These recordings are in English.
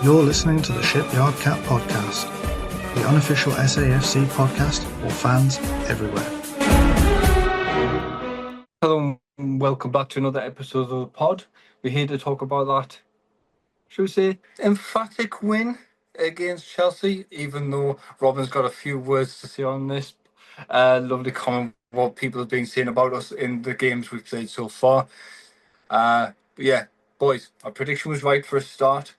You're listening to the Shipyard Cat Podcast, the unofficial SAFC podcast for fans everywhere. Hello and welcome back to another episode of the pod. We're here to talk about that, should we say, emphatic win against Chelsea, even though Robin's got a few words to say on this. Lovely comment what people have been saying about us in the games we've played so far. But yeah, boys, our prediction was right for a start.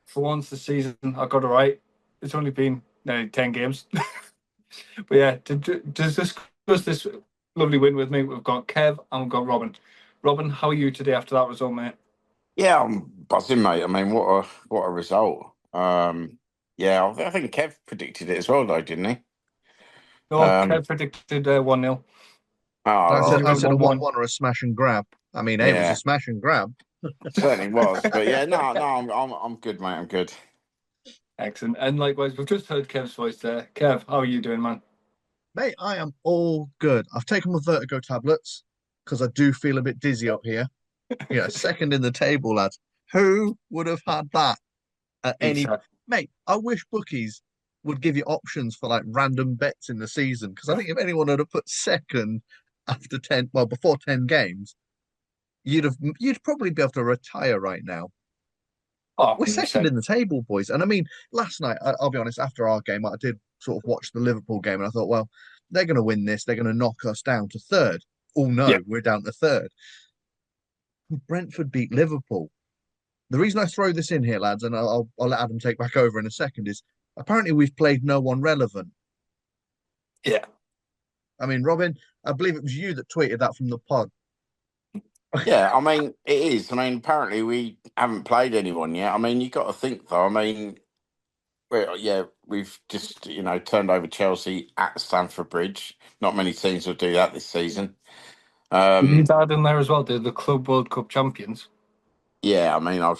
For once this season, I got it right. It's only been nearly 10 games. But yeah, to discuss this lovely win with me, we've got Kev and we've got Robin. Robin, how are you today after that result, mate? Yeah, I'm buzzing, mate. I mean, what a result. Yeah, I think Kev predicted it as well, though, didn't he? No, Kev predicted 1-0. Oh, I said right. a 1-1 or a smash and grab. I mean, it was Yeah. a smash and grab. Certainly was. But yeah, no, I'm good, mate. I'm good. Excellent. And likewise, we've just heard Kev's voice there. Kev, how are you doing, man? Mate, I am all good. I've taken my vertigo tablets because I do feel a bit dizzy up here. Yeah, second in the table, lads. Who would have had that at any... Exactly. Mate, I wish bookies would give you options for like random bets in the season, because I think if anyone had have put second after 10, well, before 10 games, you'd probably be able to retire right now. Oh, We're second in the table, boys. And I mean, last night, I'll be honest, after our game, I did sort of watch the Liverpool game and I thought, well, they're going to win this. They're going to knock us down to third. Oh, no, Yeah. We're down to third. Brentford beat Liverpool. The reason I throw this in here, lads, and I'll let Adam take back over in a second, is apparently we've played no one relevant. Yeah. I mean, Robin, I believe it was you that tweeted that from the pod. Yeah, I mean, it is. I mean, apparently we haven't played anyone yet. I mean, you got to think, though. I mean, we've just, turned over Chelsea at Stamford Bridge. Not many teams will do that this season. You need that in there as well, the Club World Cup champions. Yeah, I mean, I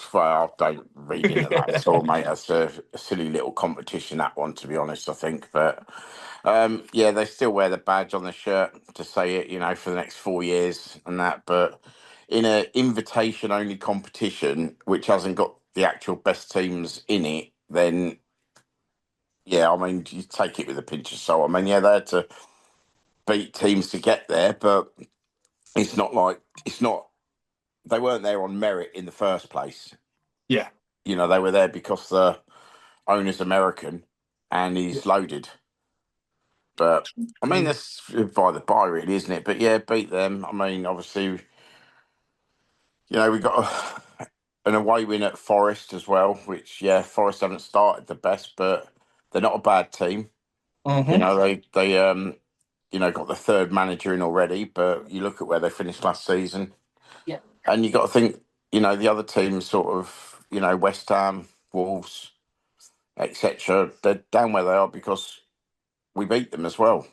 don't read into that at all, mate. That's a silly little competition, that one, to be honest, I think. But, yeah, they still wear the badge on the shirt to say it, for the next 4 years and that. But in an invitation-only competition, which hasn't got the actual best teams in it, then, yeah, I mean, you take it with a pinch of salt. I mean, yeah, they had to beat teams to get there, but it's not they weren't there on merit in the first place. Yeah. They were there because the owner's American and he's loaded. But, I mean, that's by the by, really, isn't it? But, yeah, beat them. I mean, obviously, we got an away win at Forest as well, which, yeah, Forest haven't started the best, but they're not a bad team. Mm-hmm. They got the third manager in already, but you look at where they finished last season. Yeah. And you got to think, the other teams sort of, West Ham, Wolves, etc., they're down where they are because we beat them as well.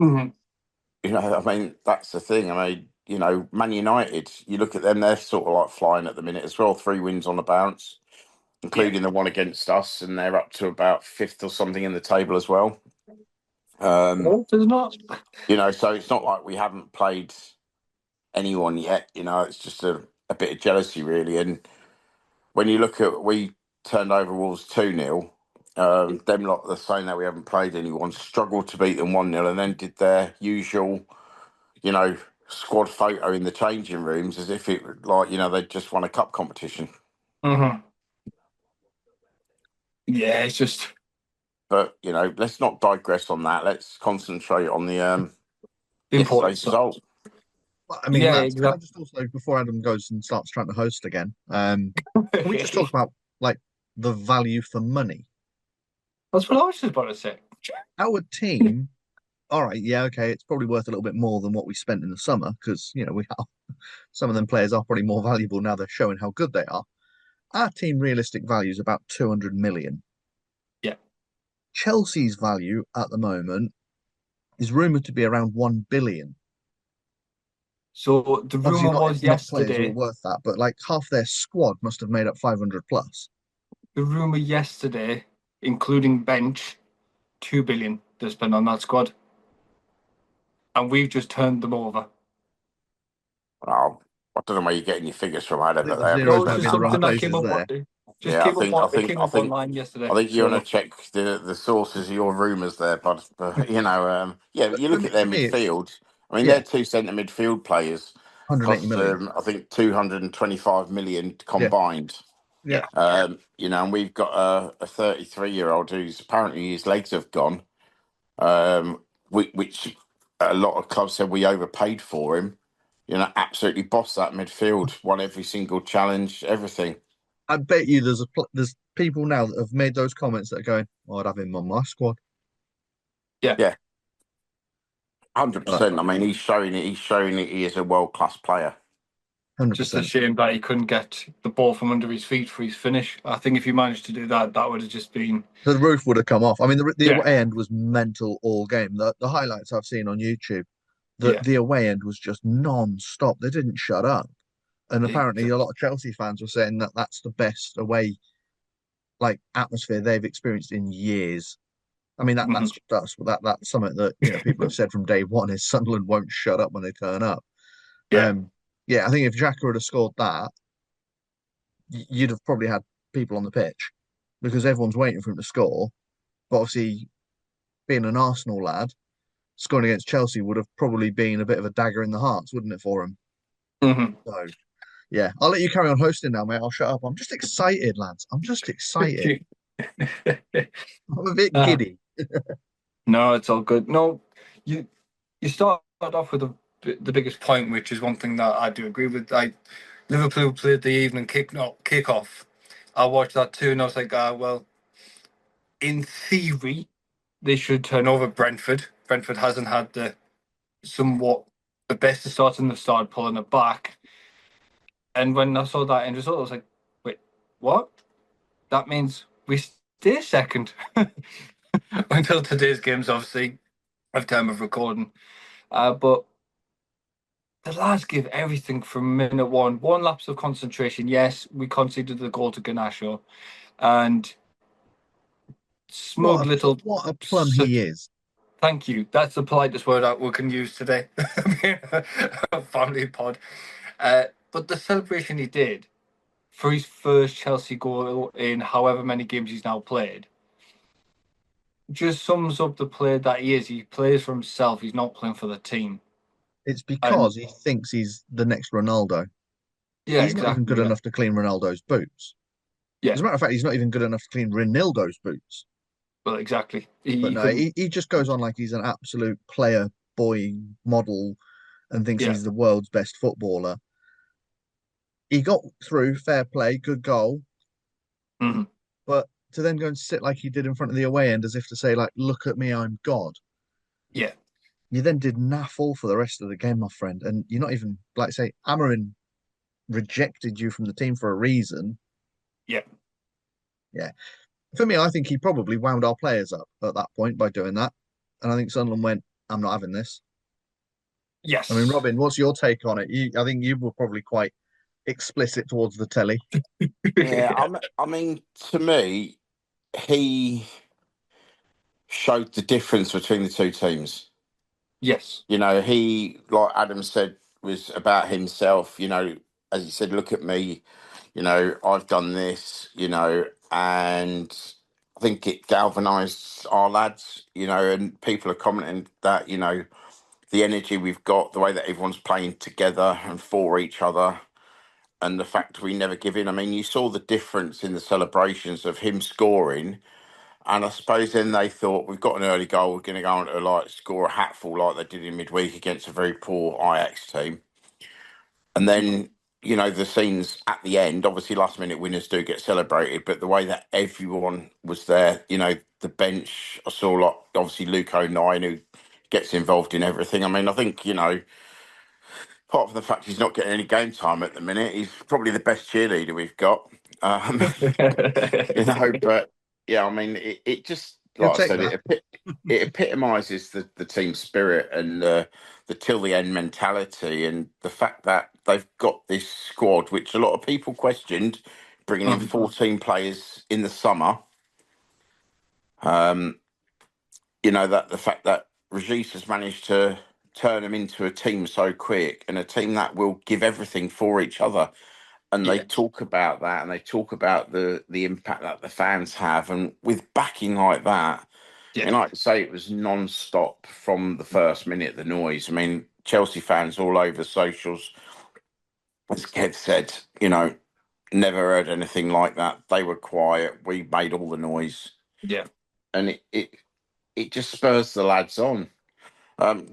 Mm-hmm. I mean, that's the thing. I mean, Man United, you look at them, they're sort of like flying at the minute as well. 3 wins on the bounce, including the one against us, and they're up to about 5th or something in the table as well. There's not. So it's not like we haven't played anyone yet. It's just a bit of jealousy, really. And when you look at, we turned over Wolves 2-0. Them lot, they're saying that we haven't played anyone, struggled to beat them 1-0, and then did their usual, squad photo in the changing rooms as if it like, they just won a cup competition. Mm-hmm. Yeah, it's just. But let's not digress on that. Let's concentrate on the important yesterday's result. Well, I mean, Yeah, lads, exactly. can I just also, before Adam goes and starts trying to host again, can we just talk about like the value for money? That's what I was just about to say. Our team, all right, yeah, okay, it's probably worth a little bit more than what we spent in the summer because we have some of them players are probably more valuable now. They're showing how good they are. Our team realistic value is about 200 million. Yeah. Chelsea's value at the moment is rumored to be around 1 billion. So the Obviously, rumor was not players who yesterday. are worth that, but like half their squad must have made up 500 plus. The rumor yesterday, including bench, 2 billion to spend on that squad, and we've just turned them over. Oh, I don't know where you're getting your figures from, Adam. I think But the they zeros haven't might It's be just in the wrong something that places came up there. one day. Just Yeah, I came up think I on it think came I up think online yesterday. I think you want to So check the sources of your rumours there, but yeah. But you look at their for me, it's midfield. I mean, yeah, their two centre midfield players 180 cost million. I think 225 million Yeah, combined. yeah. And we've got a 33-year-old who's apparently his legs have gone, which a lot of clubs said we overpaid for him. Absolutely bossed that midfield, won every single challenge, everything. I bet you there's people now that have made those comments that are going, oh, I'd have him on my squad. yeah, Yeah, 100%. I mean, 100%. he's showing it. He's showing it. He is a world-class player. just a shame that he couldn't get the ball from under his feet for his finish. I think if he managed to do that, that would have just been The roof would have come off. I mean, the yeah, away end was mental all game. The highlights I've seen on YouTube, yeah. the away end was just non-stop. They didn't shut up. And apparently, a lot of Chelsea fans were saying that that's the best away atmosphere they've experienced in years. I mean, Mhm. that's something that people have said from day one is Sunderland won't shut up when they turn up. Yeah. Yeah, I think if Xhaka had have scored that, you'd have probably had people on the pitch because everyone's waiting for him to score. But obviously, being an Arsenal lad, scoring against Chelsea would have probably been a bit of a dagger in the hearts, wouldn't it, for him? Mhm. So, yeah, I'll let you carry on hosting now, mate. I'll shut up. I'm just excited, lads. I'm just excited. I'm a bit Uh, giddy. no, it's all good. No, you you started off with the biggest point, which is one thing that I do agree with. Like Liverpool played the evening kick off. I watched that too, and I was like, well, in theory, they should turn over Brentford. Brentford hasn't had somewhat the best of starts, and they've started pulling it back. And when I saw that end result, I was like, wait, what? That means we stay second until today's games, obviously, of time of recording. But the lads give everything from minute one. One lapse of concentration. Yes, we conceded the goal to Garnacho, and smug little. What a plum he is. Thank you. That's the politest word that we can use today. Family pod. But the celebration he did for his first Chelsea goal in however many games he's now played just sums up the player that he is. He plays for himself. He's not playing for the team. It's And because he thinks he's the next Ronaldo. yeah, He's not even exactly. good Yeah. enough to clean Ronaldo's boots. Yeah. As a matter of fact, he's not even good enough to clean Ronaldo's boots. Well, exactly. But He no, couldn't. he just goes on like he's an absolute player boy model and thinks Yeah. he's the world's best footballer. He got through, fair play, good goal. Mhm. But to then go and sit like he did in front of the away end as if to say, like, look at me, I'm God. Yeah. You then did naff all for the rest of the game, my friend. And you're not even, like, say, Amarin rejected you from the team for a reason. Yeah. Yeah. For me, I think he probably wound our players up at that point by doing that. And I think Sunderland went, I'm not having this. I mean, Yes. Robin, what's your take on it? I think you were probably quite explicit towards the telly. Yeah, I mean, to me, he showed the difference between the two teams. Yes. He, like Adam said, was about himself. As he said, look at me. I've done this. And I think it galvanised our lads. And people are commenting that the energy we've got, the way that everyone's playing together and for each other, and the fact we never give in. I mean, you saw the difference in the celebrations of him scoring. And I suppose then they thought we've got an early goal, we're going to go on to score a hatful like they did in midweek against a very poor Ajax team. And then, the scenes at the end, obviously last minute winners do get celebrated, but the way that everyone was there, the bench, I saw obviously Luke O'Nien who gets involved in everything. I mean, I think, apart from the fact he's not getting any game time at the minute, he's probably the best cheerleader we've got. Um, but yeah, I mean, it just He'll like I take said, that. it epitomises the team spirit and the till the end mentality, and the fact that they've got this squad, which a lot of people questioned, bringing in Mhm. 14 players in the summer. That the fact that Regis has managed to turn them into a team so quick and a team that will give everything for each other. and they Yeah. talk about that, and they talk about the impact that the fans have, and with backing like that, Yeah. and like I say, it was non-stop from the first minute. The noise. I mean, Chelsea fans all over socials, as Kev said, never heard anything like that. They were quiet. We made all the noise, Yeah. and it just spurs the lads on.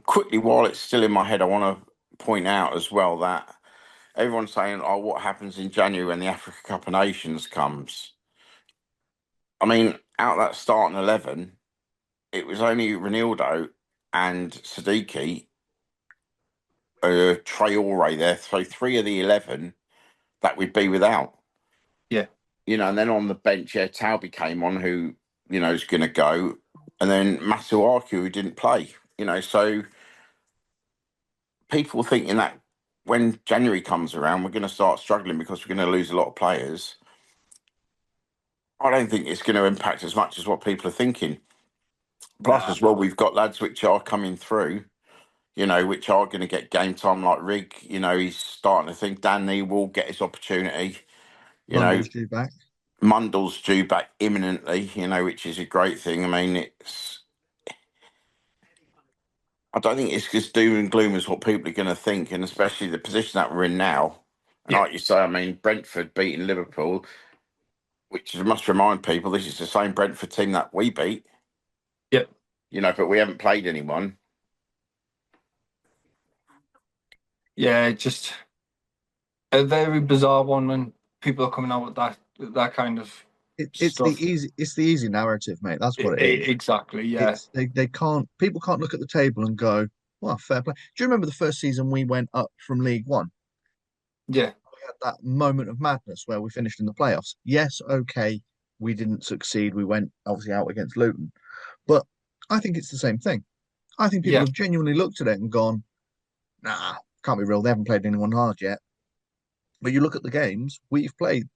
Quickly, while it's still in my head, I want to point out as well that everyone's saying, "Oh, what happens in January when the Africa Cup of Nations comes?" I mean, out that starting 11, it was only Ronaldo and Siddiqui, Traore there, so 3 of the 11 that we'd be without. Yeah. And then on the bench, Taubi came on, who is going to go, and then Masuaku, who didn't play. So people thinking that when January comes around, we're going to start struggling because we're going to lose a lot of players. I don't think it's going to impact as much as what people are thinking. Plus, as well, we've got lads which are coming through, which are going to get game time, like Rig. He's starting to think Danny will get his opportunity. Mundle's due back. Mundle's due back imminently, which is a great thing. I mean, I don't think it's just doom and gloom as what people are going to think, and especially the position that we're in now. And Yeah. like you say, I mean, Brentford beating Liverpool, which must remind people this is the same Brentford team that we beat. Yep. But we haven't played anyone. Yeah, just a very bizarre one when people are coming out with that kind of It's the stuff. easy narrative, mate. That's what it is. Exactly. Yeah. It's they can't people can't look at the table and go, well, fair play. Do you remember the first season we went up from League One? Yeah. We had that moment of madness where we finished in the playoffs. Yes, okay, we didn't succeed. We went obviously out against Luton, but I think it's the same thing. I think people Yeah. have genuinely looked at it and gone, nah, can't be real. They haven't played anyone hard yet. But you look at the games we've played.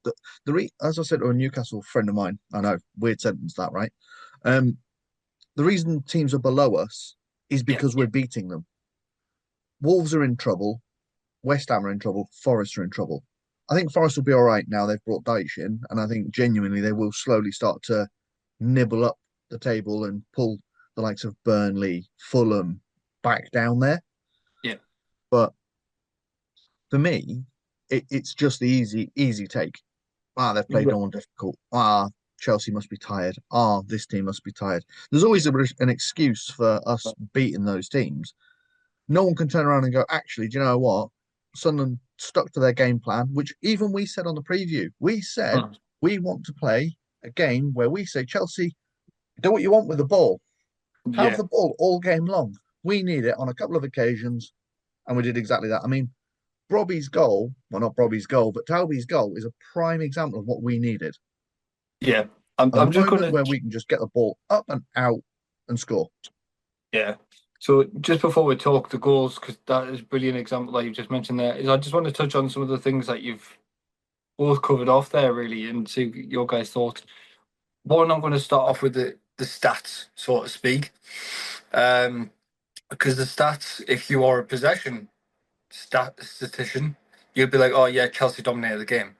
As I said to a Newcastle friend of mine, I know, weird sentence that, right? Um, the reason teams are below us is Yeah. because we're beating them. Wolves are in trouble. West Ham are in trouble. Forest are in trouble. I think Forest will be all right now they've brought Deitch in, and I think genuinely they will slowly start to nibble up the table and pull the likes of Burnley, Fulham back down there. Yeah. But for me, it's just the easy take. They've played Yeah. no one difficult. Chelsea must be tired. This team must be tired. There's always an excuse for us beating those teams. No one can turn around and go, actually, do you know what? Sunderland stuck to their game plan, which even we said on the preview. We said we want to play a game where we say, Chelsea, do what you want with the ball. Have Yeah. the ball all game long. We need it on a couple of occasions, and we did exactly that. I mean, Robbie's goal, well, not Robbie's goal, but Talby's goal is a prime example of what we needed. Yeah. A I'm just moment gonna. where we can just get the ball up and out and score. Yeah. So just before we talk the goals, because that is a brilliant example that you've just mentioned there, is I just want to touch on some of the things that you've both covered off there, really, and see your guys' thoughts. One, I'm going to start off with the stats, so to speak, because the stats, if you are a possession statistician, you'd be like, oh yeah, Chelsea dominated the game.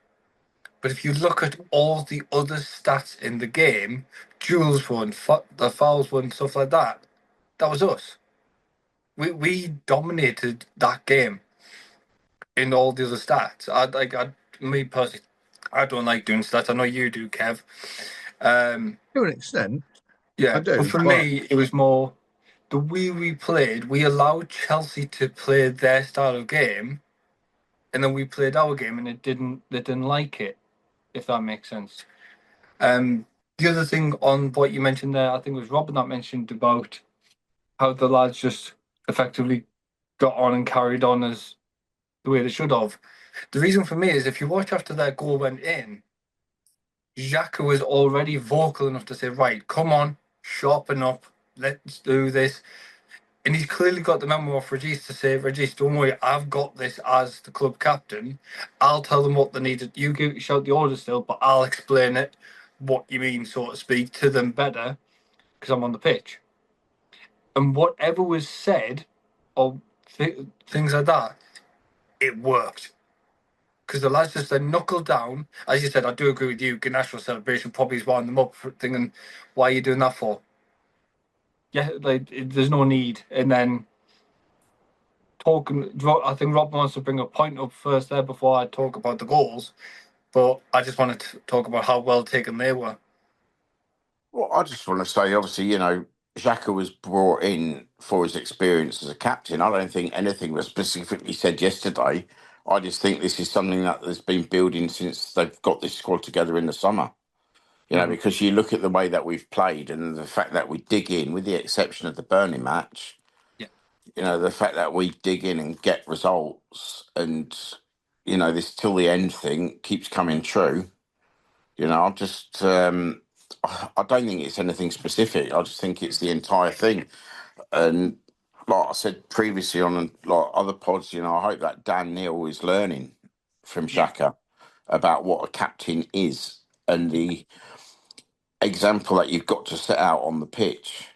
But if you look at all the other stats in the game, duels won, the fouls won, stuff like that, that was us. We dominated that game in all the other stats. Me personally, I don't like doing stats. I know you do, Kev. To an extent, I Yeah, but do, for but me, it was more the way we played. We allowed Chelsea to play their style of game, and then we played our game, and it didn't. They didn't like it, if that makes sense. The other thing on what you mentioned there, I think it was Robin that mentioned about how the lads just effectively got on and carried on as the way they should have. The reason for me is if you watch after their goal went in, Xhaka was already vocal enough to say, right, come on, sharpen up, let's do this. And he's clearly got the memo off Regis to say, Regis, don't worry, I've got this as the club captain. I'll tell them what they need. You shout the order still, but I'll explain it, what you mean, so to speak, to them better because I'm on the pitch. And whatever was said or things like that, it worked. because the lads just then knuckled down. As you said, I do agree with you. National celebration probably is winding them up for thinking, why are you doing that for? Yeah, like there's no need. And then talking, I think Rob wants to bring a point up first there before I talk about the goals. But I just wanted to talk about how well taken they were. Well, I just want to say, obviously, Xhaka was brought in for his experience as a captain. I don't think anything was specifically said yesterday. I just think this is something that has been building since they've got this squad together in the summer. Because you look at the way that we've played and the fact that we dig in, with the exception of the Burnley match, Yeah. the fact that we dig in and get results and, this till the end thing keeps coming true. I'm just, I don't think it's anything specific. I just think it's the entire thing. And like I said previously on like other pods, I hope that Dan Neil is learning from Xhaka about what a captain is and the example that you've got to set out on the pitch.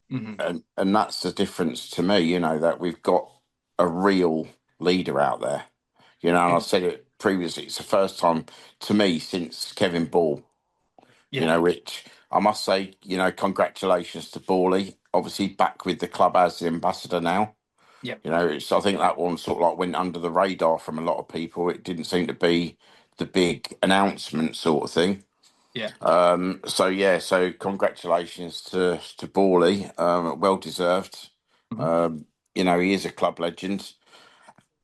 And that's the difference to me, that we've got a real leader out there. And I said it previously, it's the first time to me since Kevin Ball. Which I must say, congratulations to Borley. Obviously back with the club as the ambassador now. Yeah. So I think that one sort of like went under the radar from a lot of people. It didn't seem to be the big announcement sort of thing. Yeah. So congratulations to Borley. Well deserved. He is a club legend.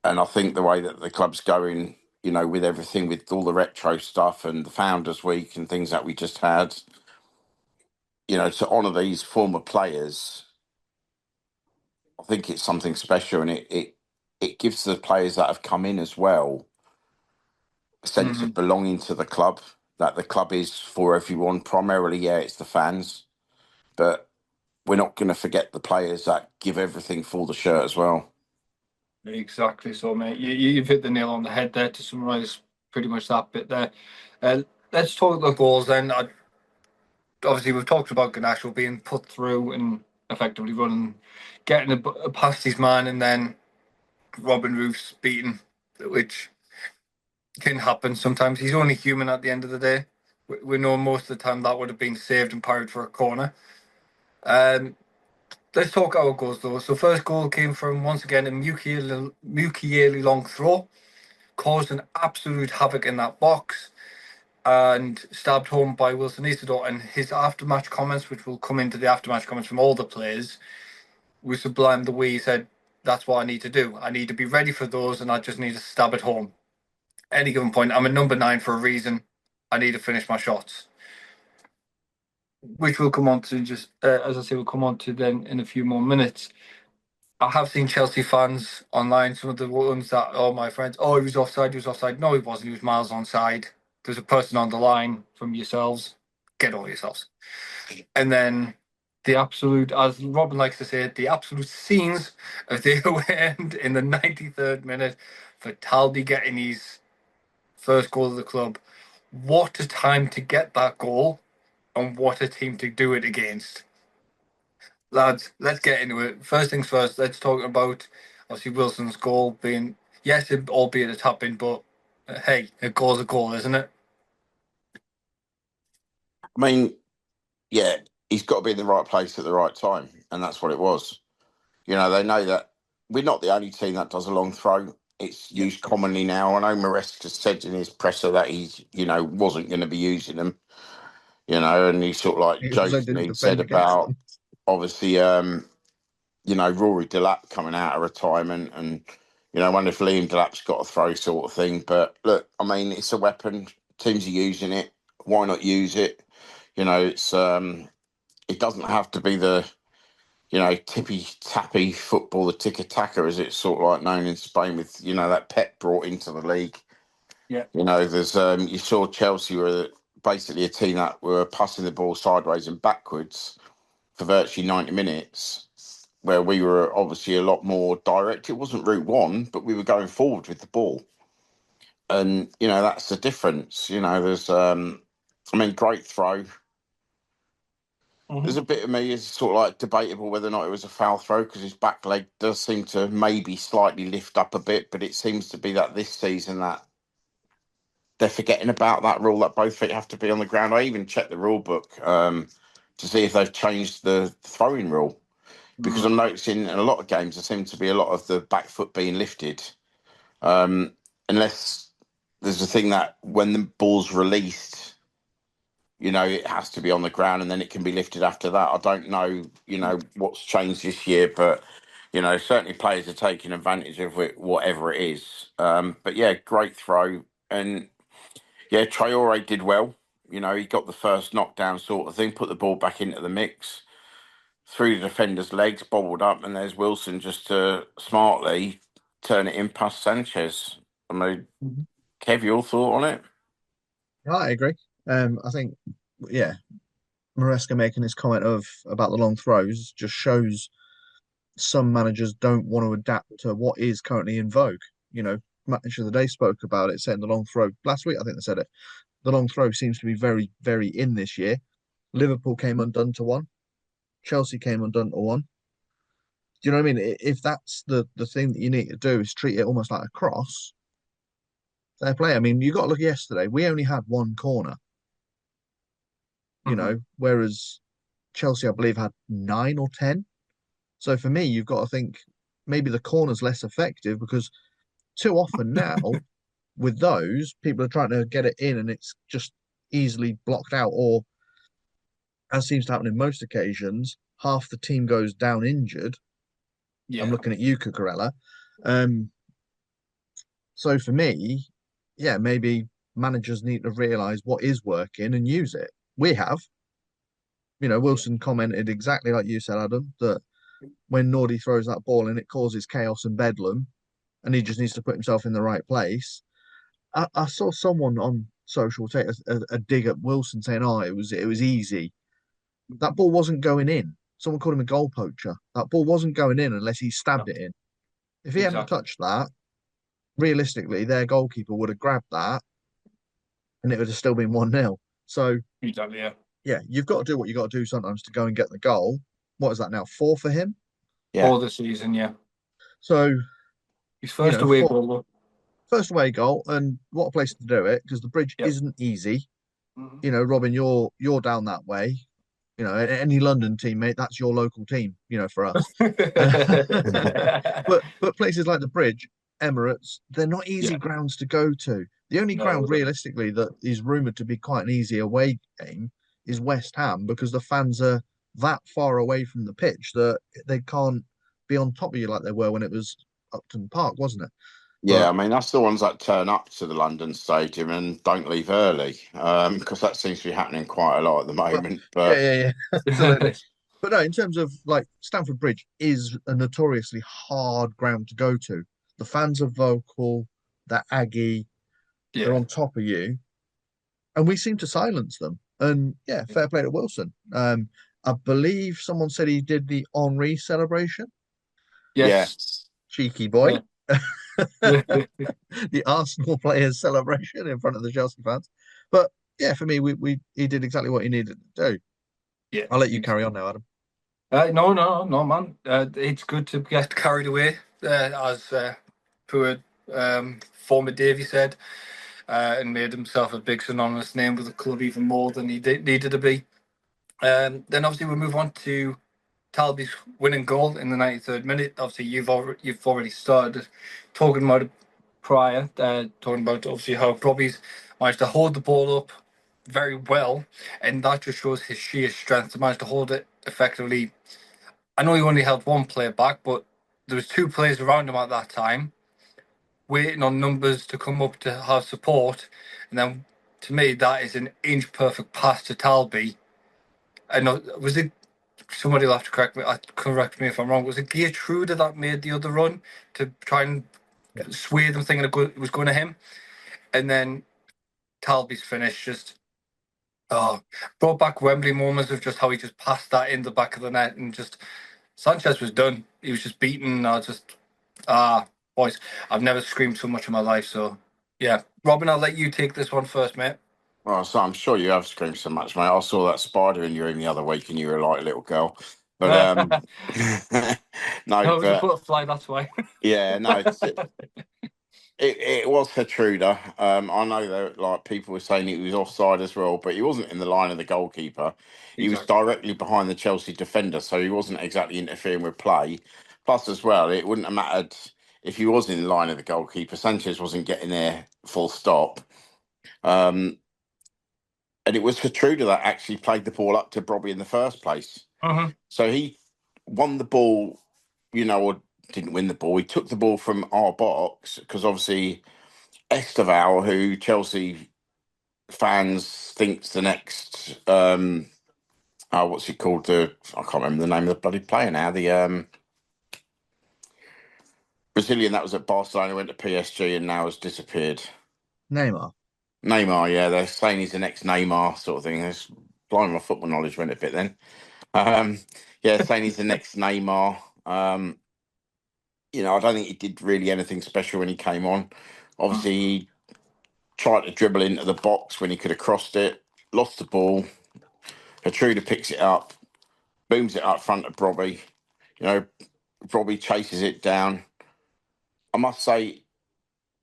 And I think the way that the club's going, with everything, with all the retro stuff and the Founders Week and things that we just had, to honour these former players, I think it's something special, and it gives the players that have come in as well a sense of belonging to the club, that the club is for everyone. Primarily, it's the fans, but we're not going to forget the players that give everything for the shirt as well. Exactly so, mate. You've hit the nail on the head there to summarise pretty much that bit there. Let's talk the goals then. Obviously, we've talked about Garnacho being put through and effectively running, getting past his man, and then Robin Roof's beaten, which can happen sometimes. He's only human at the end of the day. We know most of the time that would have been saved and parried for a corner. Let's talk our goals though. So first goal came from, once again, a Mukiele long throw, caused an absolute havoc in that box, and stabbed home by Wilson Isidore. And his aftermatch comments, which will come into the aftermatch comments from all the players, were sublime. The way he said, "That's what I need to do. I need to be ready for those, and I just need to stab it home. Any given point, I'm a number 9 for a reason. I need to finish my shots." Which we'll come on to as I say, we'll come on to then in a few more minutes. I have seen Chelsea fans online, some of the ones that, oh, my friends, oh, he was offside. No, he wasn't. He was miles onside. There's a person on the line from yourselves. Get over yourselves. And then the absolute, as Robin likes to say, the absolute scenes of the away end in the 93rd minute for Talby getting his first goal of the club. What a time to get that goal, and what a team to do it against. Lads, let's get into it. First things first, let's talk about obviously Wilson's goal being, yes, albeit a tap in, but hey, a goal's a goal, isn't it? I mean, yeah, he's got to be in the right place at the right time, and that's what it was. They know that we're not the only team that does a long throw. It's used commonly now. I know Maresca said in his presser that he's, wasn't going to be using them, and he sort of like He also didn't jokingly said defend against about, them. obviously, Rory Delap coming out of retirement, and, I wonder if Liam Delap's got a throw sort of thing. But look, I mean, it's a weapon. Teams are using it. Why not use it? It's it doesn't have to be the, tippy-tappy football, the tiki-taka, as it's sort of like known in Spain with, that Pep brought into the league. Yeah. There's, you saw Chelsea were basically a team that were passing the ball sideways and backwards for virtually 90 minutes, where we were obviously a lot more direct. It wasn't route one, but we were going forward with the ball. And, that's the difference. There's, great throw. There's a bit of me is sort of like debatable whether or not it was a foul throw, because his back leg does seem to maybe slightly lift up a bit, but it seems to be that this season that they're forgetting about that rule that both feet have to be on the ground. I even checked the rule book to see if they've changed the throwing rule, because I'm noticing in a lot of games there seems to be a lot of the back foot being lifted, unless there's a thing that when the ball's released, it has to be on the ground and then it can be lifted after that. I don't know, what's changed this year, but certainly players are taking advantage of it, whatever it is. But yeah, great throw. And yeah, Traore did well. He got the first knockdown sort of thing, put the ball back into the mix, through the defender's legs, bobbled up, and there's Wilson just to smartly turn it in past Sanchez. I mean, Kev, your thought on it? Yeah, I agree. I think, yeah, Maresca making his comment about the long throws just shows some managers don't want to adapt to what is currently in vogue. Match of the Day spoke about it, saying the long throw last week. I think they said it. The long throw seems to be very, very in this year. Liverpool came undone to one. Chelsea came undone to one. Do you know what I mean? If that's the thing that you need to do is treat it almost like a cross, fair play. I mean, you got to look at yesterday. We only had one corner, whereas Chelsea, I believe, had 9 or 10. So for me, you've got to think maybe the corner's less effective, because too often now with those, people are trying to get it in and it's just easily blocked out, or as seems to happen in most occasions, half the team goes down injured. Yeah. I'm looking at you, Cucurella. So for me, yeah, maybe managers need to realise what is working and use it. We have. Wilson commented exactly like you said, Adam, that when Nordy throws that ball in, it causes chaos and bedlam, and he just needs to put himself in the right place. I saw someone on social take a dig at Wilson, saying, "Oh, it was easy." That ball wasn't going in. Someone called him a goal poacher. That ball wasn't going in unless he stabbed it in. If he hadn't touched that, realistically, their goalkeeper would have grabbed that, and it would have still been 1-0. So Exactly, yeah. Yeah, you've got to do what you got to do sometimes to go and get the goal. What is that now? 4 for him? Yeah. For the season, yeah. So His first away 4 goal. first away goal, and what a place to do it, because the bridge isn't easy. Robin, you're down that way. Any London teammate, that's your local team. For us. but places like the Bridge, Emirates, they're not easy grounds to go to. The only ground realistically that is rumoured to be quite an easy away game is West Ham, because the fans are that far away from the pitch that they can't be on top of you like they were when it was Upton Park, wasn't it? Yeah, I mean, that's the ones that turn up to the London Stadium and don't leave early, because that seems to be happening quite a lot at the moment. But yeah, absolutely. But no, in terms of like Stamford Bridge is a notoriously hard ground to go to. The fans are vocal, they're aggy, they're on top of you, and we seem to silence them. And yeah, fair play to Wilson. I believe someone said he did the Henri celebration. Yes. Cheeky boy. Yeah. The Arsenal players' celebration in front of the Chelsea fans. But yeah, for me, he did exactly what he needed to do. Yeah. I'll let you carry on now, Adam. No, man. It's good to get carried away, as poor former Davey said, and made himself a big synonymous name with the club even more than he needed to be. Then obviously we move on to Talby's winning goal in the 93rd minute. Obviously you've already started talking about it prior, talking about obviously how Robbie's managed to hold the ball up very well, and that just shows his sheer strength to manage to hold it effectively. I know he only held one player back, but there was 2 players around him at that time, waiting on numbers to come up to have support. And then, to me, that is an inch-perfect pass to Talby. I know, was it, somebody will have to correct me if I'm wrong, was it Geertrude that made the other run to try and sway them thinking it was going to him? And then Talby's finish just brought back Wembley moments of just how he just passed that in the back of the net, and just Sanchez was done. He was just beaten. Boys, I've never screamed so much in my life. So yeah, Robin, I'll let you take this one first, mate. Well, so I'm sure you have screamed so much, mate. I saw that spider in your room the other week, and you were like a little girl. But no, it was a butterfly. That's why. Yeah, no, It was Hertruda. I know that like people were saying he was offside as well, but he wasn't in the line of the goalkeeper. He was Exactly. directly behind the Chelsea defender, so he wasn't exactly interfering with play. Plus, as well, it wouldn't have mattered if he was in the line of the goalkeeper. Sanchez wasn't getting there full stop. And it was Hertruda that actually played the ball up to Bobby in the first place. Mm-hmm. So he won the ball, or didn't win the ball. He took the ball from our box because obviously Esteval, who Chelsea fans thinks the next what's he called? I can't remember the name of the bloody player now. The Brazilian that was at Barcelona, went to PSG and now has disappeared. Neymar. Neymar, yeah, they're saying he's the next Neymar sort of thing. That's blowing my football knowledge went a bit then. Yeah, saying he's the next Neymar. I don't think he did really anything special when he came on. Obviously, he tried to dribble into the box when he could have crossed it, lost the ball. Hertruda picks it up, booms it up front of Robbie. Robbie chases it down. I must say,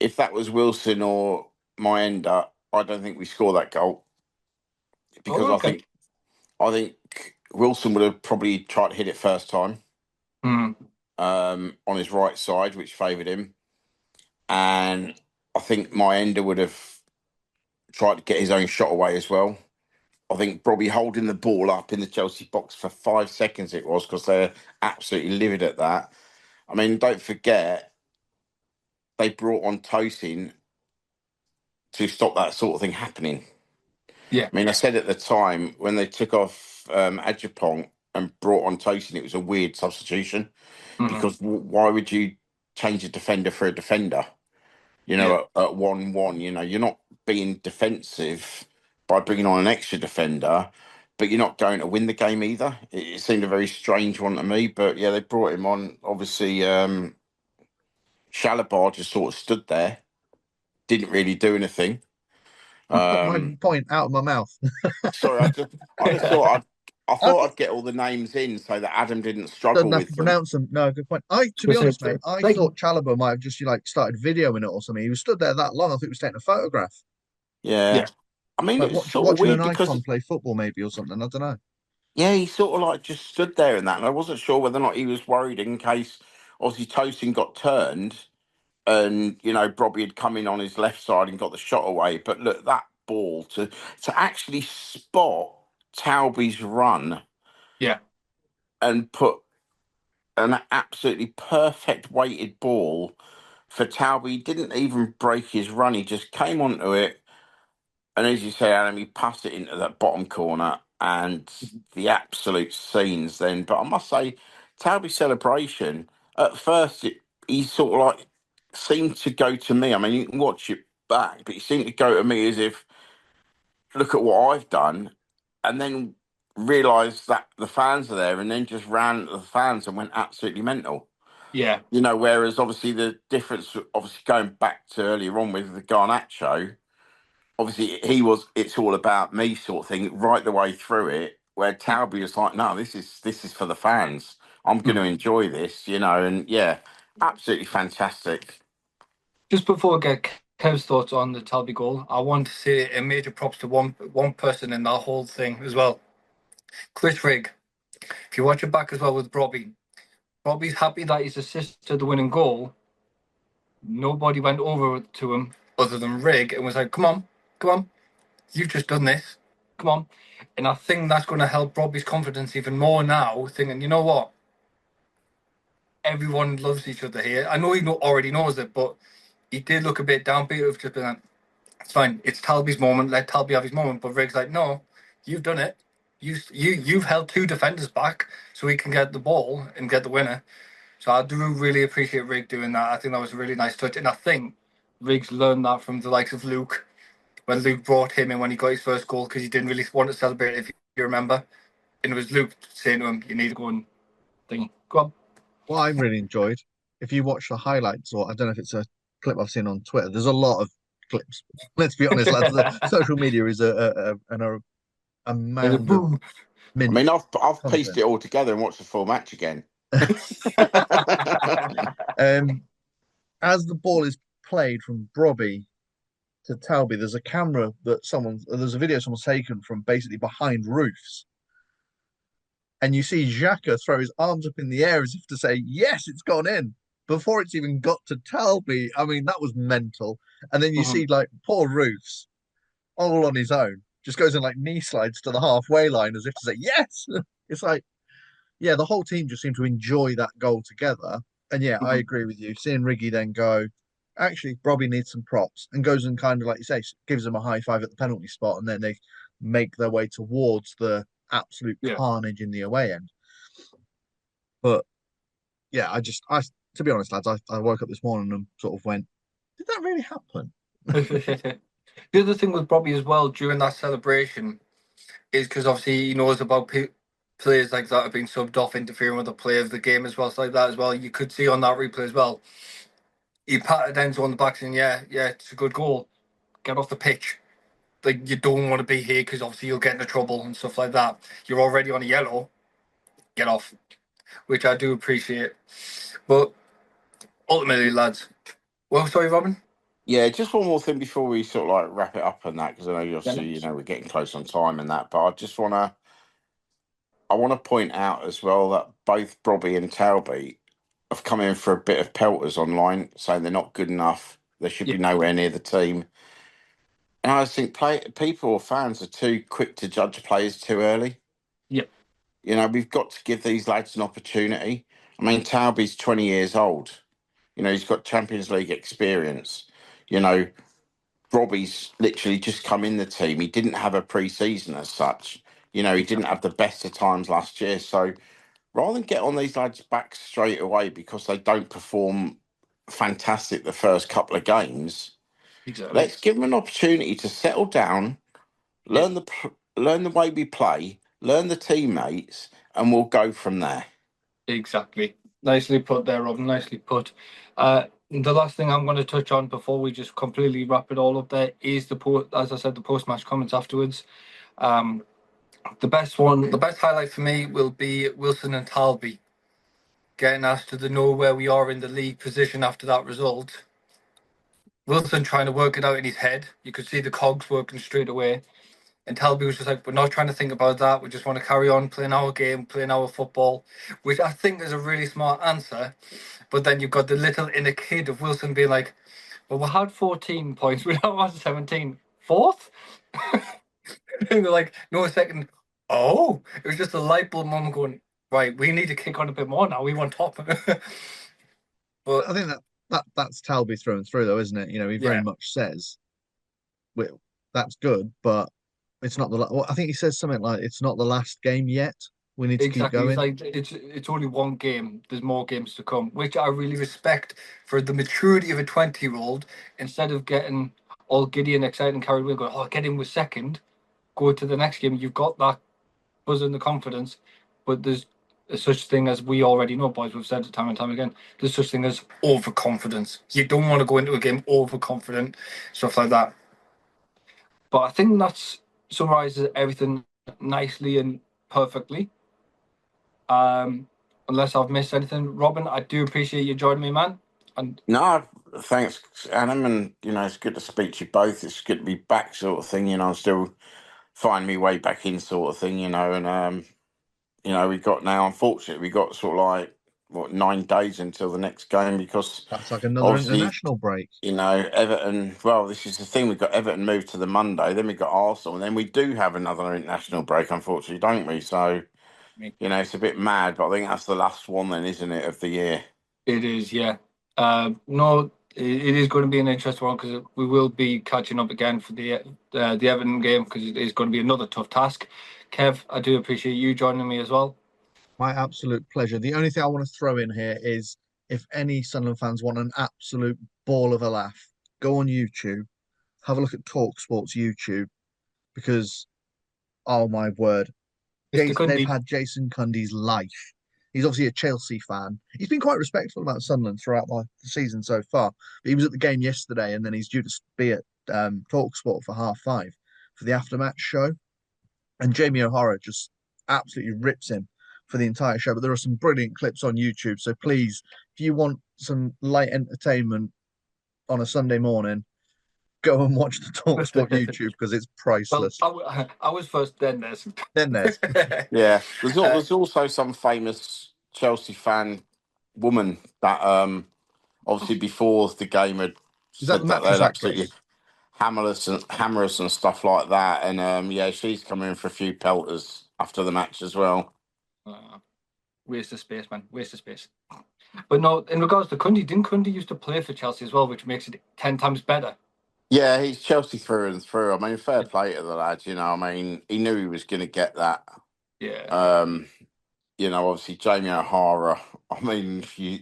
if that was Wilson or Maenda, I don't think we score that goal because Oh, okay. I think Wilson would have probably tried to hit it first time Mm. On his right side, which favoured him, and I think Maenda would have tried to get his own shot away as well. I think Robbie holding the ball up in the Chelsea box for 5 seconds it was because they're absolutely livid at that. I mean, don't forget they brought on Tosin to stop that sort of thing happening. Yeah. I mean, I said at the time when they took off Ajapong and brought on Tosin, it was a weird substitution Mm-hmm. because why would you change a defender for a defender? Yeah. At 1-1, you're not being defensive by bringing on an extra defender, but you're not going to win the game either. It seemed a very strange one to me, but yeah, they brought him on. Obviously, Shalabar just sort of stood there, didn't really do anything. You took my Um, point out of my mouth. sorry, I just thought I thought I'd get all the names in so that Adam didn't struggle Doesn't have to with them. pronounce them. No, good point. To be honest, mate, I Like, thought Chalobah might have just started videoing it or something. He was stood there that long. I think he was taking a photograph, Yeah, yeah. I mean, like it's sort of watching weird an because icon play football, maybe or something. I don't know. yeah, he sort of like just stood there in that, and I wasn't sure whether or not he was worried in case obviously Tosin got turned and Robbie had come in on his left side and got the shot away. But look, that ball to actually spot Talby's run Yeah. and put an absolutely perfect weighted ball for Talby. He didn't even break his run; he just came onto it. And as you say, Adam, he passed it into that bottom corner and the absolute scenes then. But I must say, Talby's celebration, at first, he sort of like seemed to go to me. I mean, you can watch it back, but he seemed to go to me as if, look at what I've done. And then realised that the fans are there and then just ran at the fans and went absolutely mental. Yeah. Whereas obviously the difference, obviously going back to earlier on with the Garnacho, obviously it's all about me sort of thing right the way through it, where Talby was like, no, this is for the fans. I'm going to Mm. enjoy this, and yeah, absolutely fantastic. Just before I get Kev's thoughts on the Talby goal, I want to say a major props to one person in that whole thing as well. Chris Rigg. If you watch it back as well with Robbie, Robbie's happy that he's assisted the winning goal. Nobody went over to him other than Rigg and was like, come on, you've just done this. Come on. And I think that's going to help Robbie's confidence even more now, thinking, you know what? Everyone loves each other here. I know he already knows it, but he did look a bit downbeat of just being like, it's fine. It's Talby's moment. Let Talby have his moment. But Rigg's like, no, you've done it. You've held two defenders back so he can get the ball and get the winner. So I do really appreciate Rigg doing that. I think that was a really nice touch. And I think Riggs learned that from the likes of Luke when Luke brought him in when he got his first goal because he didn't really want to celebrate, if you remember. And it was Luke saying to him, you need to go and think, go on. What I really enjoyed, if you watch the highlights, or I don't know if it's a clip I've seen on Twitter, there's a lot of clips. Let's be honest, lads. The social media is a And then mound of boom. I mint mean, I've pieced content. it all together and watched the full match again. As the ball is played from Brobby to Talby, there's a camera that there's a video someone's taken from basically behind roofs. And you see Xhaka throw his arms up in the air as if to say, yes, it's gone in, before it's even got to Talby. I mean, that was mental. And then you see like poor Roofs all on his own, just goes in like knee slides to the halfway line as if to say, yes. It's like, yeah, the whole team just seemed to enjoy that goal together. And yeah, I agree with you. Seeing Riggy then go, actually, Robbie needs some props, and goes and kind of, like you say, gives them a high five at the penalty spot, and then they make their way towards the absolute carnage in the away end. But yeah, to be honest, lads, I woke up this morning and sort of went, did that really happen? The other thing with Bobby as well during that celebration is because obviously he knows about players like that have been subbed off, interfering with the play of the game as well, so like that as well. You could see on that replay as well. He patted Enzo on the back saying, yeah, it's a good goal. Get off the pitch. Like, you don't want to be here because obviously you'll get into trouble and stuff like that. You're already on a yellow. Get off. Which I do appreciate. But ultimately, lads. Well, sorry, Robin? Yeah, just one more thing before we sort of like wrap it up and that, because I know obviously, we're getting close on time and that, but I want to point out as well that both Brobby and Talby have come in for a bit of pelters online, saying they're not good enough. They should be nowhere near the team. And I just think people or fans are too quick to judge players too early. Yep. We've got to give these lads an opportunity. I mean, Talby's 20 years old. He's got Champions League experience. Robbie's literally just come in the team. He didn't have a pre-season as such. He didn't have the best of times last year. So rather than get on these lads' back straight away because they don't perform fantastic the first couple of games, let's give them an opportunity to settle down, learn the way we play, learn the teammates, and we'll go from there. Exactly. Nicely put there, Robin. Nicely put. The last thing I'm going to touch on before we just completely wrap it all up there is as I said, the post-match comments afterwards. The best highlight for me will be Wilson and Talby getting asked to know where we are in the league position after that result. Wilson trying to work it out in his head. You could see the cogs working straight away. And Talby was just like, we're not trying to think about that. We just want to carry on playing our game, playing our football, which I think is a really smart answer. But then you've got the little inner kid of Wilson being like, well, we had 14 points. We now have 17. Fourth? And they're like, no, a second. Oh, it was just a light bulb moment going, right, we need to kick on a bit more now. We want top. But I think that's Talby through and through, though, isn't it? He very much says, well, that's good, but it's not I think he says something like, it's not the last game yet. We need to keep going. It's like, it's only one game. There's more games to come, which I really respect for the maturity of a 20-year-old. Instead of getting all giddy and excited and carried away, going, oh, get in with second, go to the next game. You've got that buzz and the confidence, but there's such thing as, we already know, boys, we've said it time and time again, there's such thing as overconfidence. You don't want to go into a game overconfident, stuff like that. But I think that summarizes everything nicely and perfectly. Unless I've missed anything, Robin, I do appreciate you joining me, man. And no, thanks, Adam, and it's good to speak to you both. It's good to be back, sort of thing. I'm still finding me way back in, sort of thing. And we got now. Unfortunately, we got sort of like 9 days until the next game, because that's like another international break. Everton. Well, this is the thing. We've got Everton moved to the Monday, then we've got Arsenal, and then we do have another international break, unfortunately, don't we? So, it's a bit mad, but I think that's the last one, then, isn't it, of the year? It is, yeah. No, it is going to be an interesting one, because we will be catching up again for the Everton game, because it is going to be another tough task. Kev, I do appreciate you joining me as well. My absolute pleasure. The only thing I want to throw in here is, if any Sunderland fans want an absolute ball of a laugh, go on YouTube, have a look at TalkSport's YouTube, because, oh my word, they've had Jason Cundy's life. He's obviously a Chelsea fan. He's been quite respectful about Sunderland throughout the season so far. But he was at the game yesterday, and then he's due to be at TalkSport for 5:30 for the aftermatch show. And Jamie O'Hara just absolutely rips him for the entire show. But there are some brilliant clips on YouTube. So please, if you want some light entertainment on a Sunday morning, go and watch the TalkSport YouTube because it's Well, priceless. I was first, then there's. Then there's Yeah, there's also some famous Chelsea fan woman that obviously before the game had is that the said that mattress they'd absolutely actress? hammer us and stuff like that, and yeah, she's coming in for a few pelters after the match as well. Waste of space, man. Waste of space. But no, in regards to Cundy, didn't Cundy used to play for Chelsea as well, which makes it 10 times better? Yeah, he's Chelsea through and through. I mean, fair play to the lad. You know, I mean, he knew he was going to get that. Yeah. You know, obviously Jamie O'Hara. I mean, if you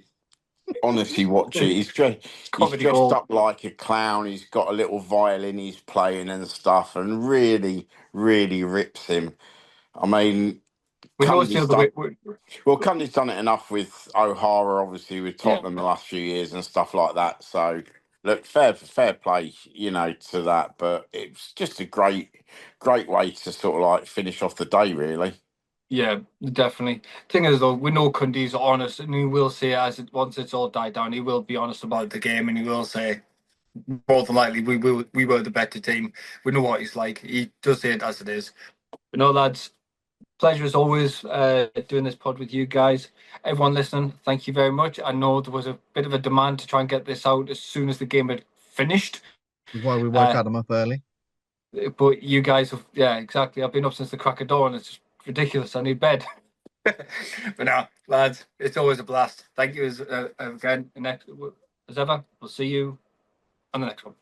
honestly watch it, he's Comedy dressed gold. up like a clown. He's got a little violin he's playing and stuff, and really, really rips him. I mean, We know it's the Cundy's other done way. well. Cundy's done it enough with O'Hara, obviously with Yeah. Tottenham the last few years and stuff like that. So look, fair play, you know, to that. But it's just a great way to sort of like finish off the day, really. Yeah, definitely. Thing is, though, we know Cundy's honest, and he will say, once it's all died down, he will be honest about the game, and he will say, more than likely, we were the better team. We know what he's like. He does say it as it is. But no, lads, pleasure as always doing this pod with you guys. Everyone listening, thank you very much. I know there was a bit of a demand to try and get this out as soon as the game had finished. Why we woke Adam up early. But you guys have, yeah, exactly. I've been up since the crack of dawn. It's ridiculous. I need bed. But now, lads, it's always a blast. Thank you again. As ever, we'll see you on the next one.